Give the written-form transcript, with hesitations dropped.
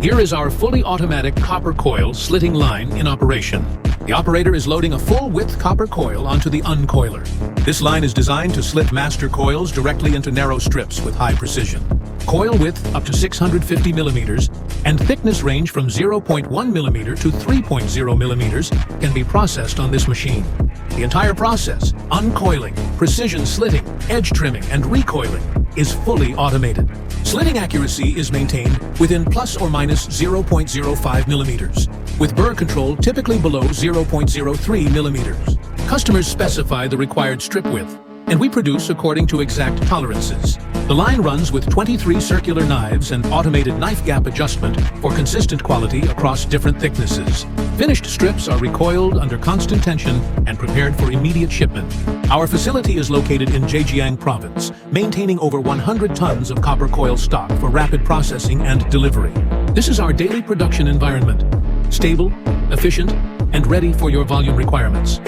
Here is our fully automatic copper coil slitting line in operation. The operator is loading a full-width copper coil onto the uncoiler. This line is designed to slit master coils directly into narrow strips with high precision. Coil width up to 650 millimeters and thickness range from 0.1 millimeter to 3.0 millimeters can be processed on this machine. The entire process, uncoiling, precision slitting, edge trimming, and recoiling, is fully automated. Slitting accuracy is maintained within plus or minus 0.05 millimeters, with burr control typically below 0.03 millimeters. Customers specify the required strip width, and we produce according to exact tolerances. The line runs with 23 circular knives and automated knife gap adjustment for consistent quality across different thicknesses. Finished strips are recoiled under constant tension and prepared for immediate shipment. Our facility is located in Zhejiang Province, maintaining over 100 tons of copper coil stock for rapid processing and delivery. This is our daily production environment: stable, efficient, and ready for your volume requirements.